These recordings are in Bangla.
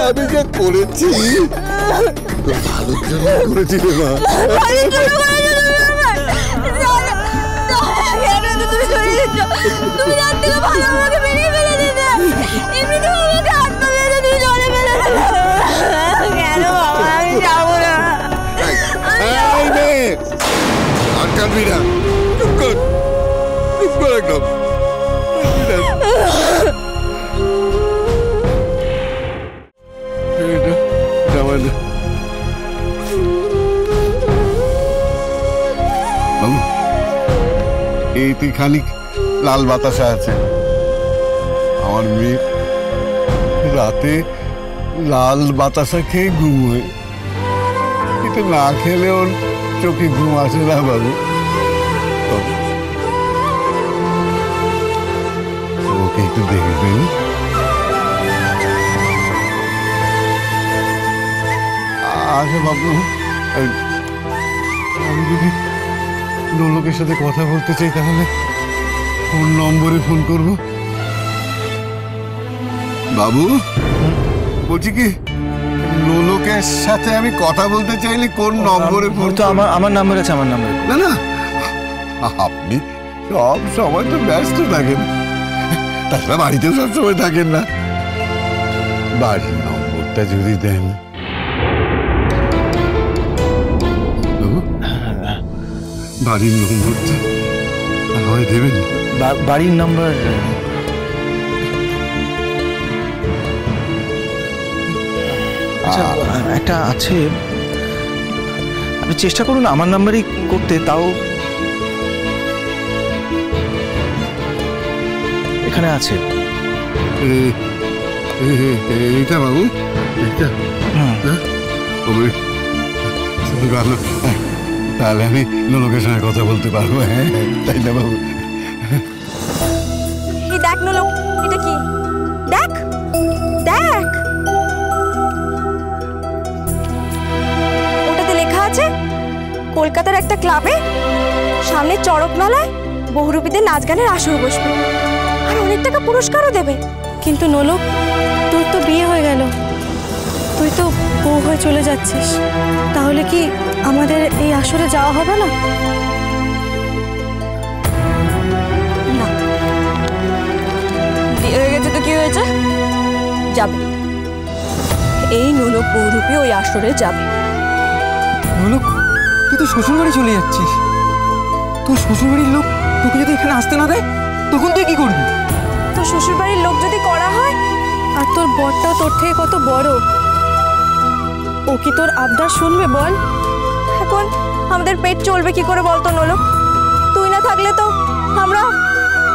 আমি যা করেছি তোর ভালোর জন্য করেছি রে মা। আর কাঁদবি না, চুপ কর, চুপ কর একদম। বাবু এইতে খানিক লাল বাতাসা আছে। আমার মেয়ে রাতে লাল বাতাসা খেয়ে ঘুম হয়, এটা না খেলে ওর চোখে ঘুম আসে না বাবু। ওকে একটু দেখবেন। আচ্ছা বাবু, আমি যদি নোলকের সাথে কথা বলতে চাই তাহলে কোন নম্বরে ফোন করব? বাবু বলছি কি, নোলকের সাথে আমি কথা বলতে চাইলে কোন নম্বরে ফোন? তো আমার নাম্বার আছে, আমার নাম্বার। না না, আপনি সব সময় তো ব্যস্ত থাকেন, তাছাড়া বাড়িতেও সব সময় থাকেন না। বাড়ির নম্বরটা যদি দেন। বাড়ির নম্বরটা আমায় দেবেন? বাড়ির নাম্বার একটা আছে, আপনি চেষ্টা করুন আমার নাম্বারই করতে। তাও এখানে আছে। এইটা বাবু, এইটা? ভালো, তাহলে আমি নোলকের সঙ্গে কথা বলতে পারবো। হ্যাঁ তাই না বাবু? দেখ নোলক, এটা কি? দেখ দেখ, ওটাতে লেখা আছে কলকাতার একটা ক্লাবে সামনে চড়ক মেলায় বহুরূপীদের নাচ গানের আসর বসবে, আর অনেক টাকা পুরস্কারও দেবে। কিন্তু নোলক, তোর তো বিয়ে হয়ে গেল, তুই তো বউ হয়ে চলে যাচ্ছিস, তাহলে কি আমাদের এই আসরে যাওয়া হবে না? না, বিয়ে হয়ে গেছে তো কি হয়েছে, যাবে। এই নোলক বহুরূপী ওই আসরে যাবে। নোলক, তুই তো শ্বশুরবাড়ি চলে যাচ্ছিস, তোর শ্বশুরবাড়ির লোক তোকে যদি এখানে আসতে না দেয় তখন তুই কি করবি? তো শ্বশুরবাড়ির লোক যদি করা হয়, আর তোর বরটাও তোর থেকে কত বড়, ও কি তোর আবদার শুনবে বল? এখন আমাদের পেট চলবে কি করে বলতো নোলক? তুই না থাকলে তো আমরা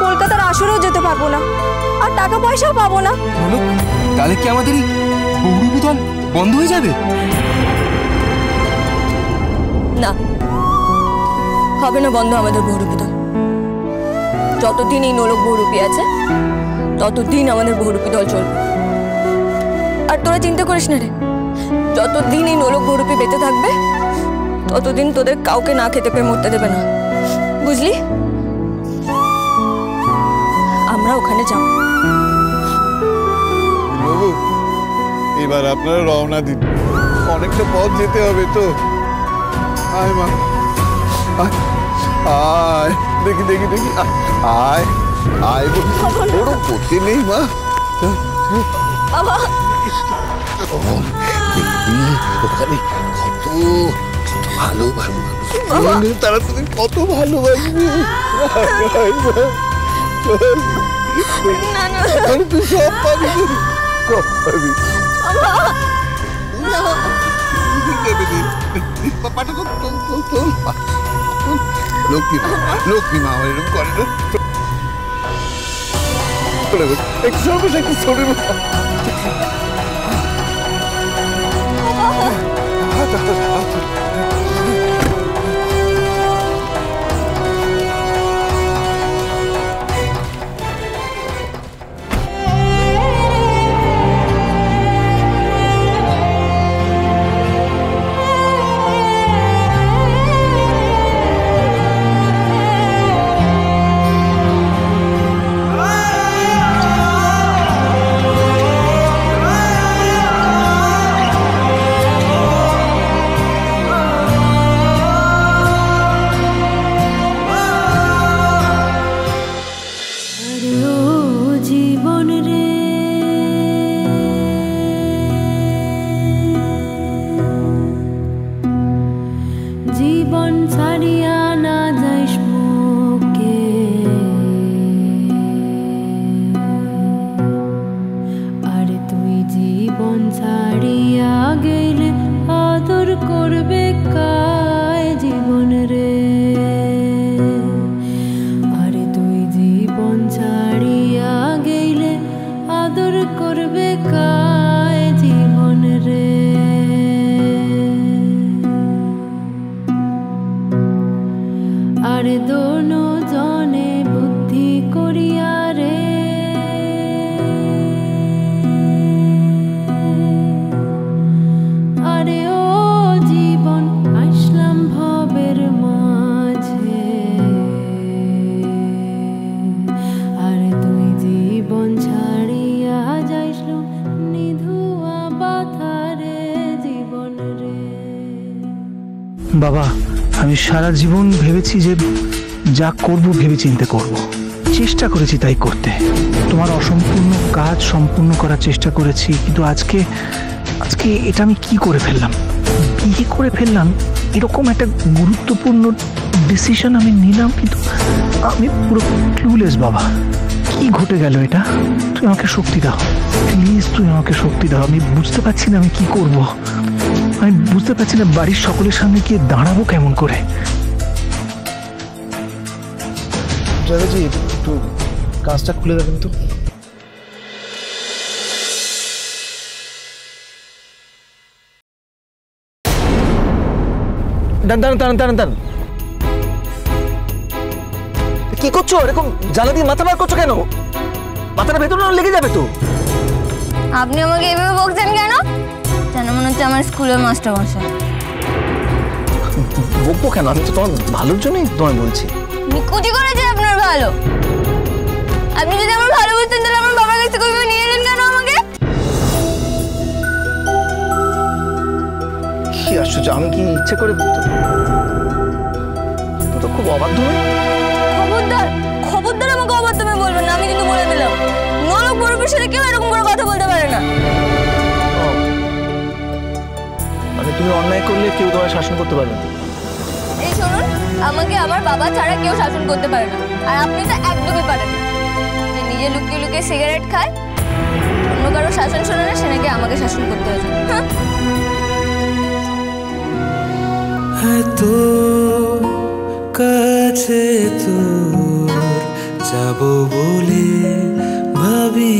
কলকাতার আসরেও যেতে পারবো না, আর টাকা পয়সাও পাবো না। নোলক, তাহলে কি আমাদের এই বহুরূপী দল বন্ধ হয়ে যাবে? না, হবে না বন্ধ আমাদের বহুরূপী দল। যতদিন এই নোলক বহুরূপী আছে ততদিন আমাদের বহুরূপী দল চলবে। আর তোরা চিন্তা করিস না রে, যতদিন এই নোলক বহুরূপী বেঁচে থাকবে ততদিন তোদের কাউকে না খেতে পেয়ে মরতে দেবে না, বুঝলি? আমরা ওখানে যাব। বাবু এবার আপনারা রওনা দিন, অনেকটা পথ যেতে হবে তো। আয় মা, আয়, দেখি দেখি দেখি, আয় আয়, ওরও করতে নেই মা। বাবা, দেখবি ওখানে কত ভালো ভালো তারা তুমি কত ভালোবাসবি। তুই সব পাবি, সব পাবি। লক্ষ্মী মা, লক্ষ্মী মা আমার এরকম করে না। একটু সর্বশ, একটু শরীর বাবা, আমি সারা জীবন ভেবেছি যে যা করব ভেবে চিন্তে করব, চেষ্টা করেছি তাই করতে। তোমার অসম্পূর্ণ কাজ সম্পূর্ণ করার চেষ্টা করেছি, কিন্তু আজকে এটা আমি কি করে ফেললাম, বিয়ে করে ফেললাম। এরকম একটা গুরুত্বপূর্ণ ডিসিশন আমি নিলাম, কিন্তু আমি পুরো ক্লুলেস বাবা। কি ঘটে গেল এটা? তুই আমাকে শক্তি দাও প্লিজ, তুই আমাকে শক্তি দাও। আমি বুঝতে পারছি না আমি কি করব, আমি বুঝতে পারছি না বাড়ির সকলের সামনে গিয়ে দাঁড়াবো কেমন করে। ড্রাইভারজি একটু কাজটা খুলে দেবেন তো। দাঁড়ান। কি করছো? এরকম জানা দিয়ে মাথা বার করছো কেন? মাথাটা ভেতরে লেগে যাবে তো। আপনি আমাকে এভাবে বকছেন কেন? যেন মনে হচ্ছে আমার স্কুলের মাস্টার মশাই। বকবো কেন? আমি তো তোমার ভালোর জন্যই তোমায় বলছি। নিকুচি করেছে আপনার ভালো। আপনি যদি আমার ভালো বুঝতেন তাহলে আমার বাবার কাছ থেকে ওইভাবে নিয়ে এলেন কেন আমাকে? কি আশ্চর্য, আমি কি ইচ্ছে করে? তো খুব অবাধ্য নয়। খবরদার আমাকে অবাধ্য বলবেন না, আমি কিন্তু বলে দিলাম নরক বরফের সাথে কেউ এরকম করে কথা বলতে পারে না। মানে তুমি অন্যায় করলে কেউ তোমায় শাসন করতে পারবে না। এই শুনুন, আমাকে আমার বাবা ছাড়া কেউ শাসন করতে পারে না, আর আপনি তো একদমই পারেন না। যে নিজে লুকিয়ে লুকিয়ে সিগারেট খায়, অন্য কারো শাসন শোনে না, সে নাকি আমাকে শাসন করতে হয়েছে। এত কাছে তোর যাব বলে ভাবি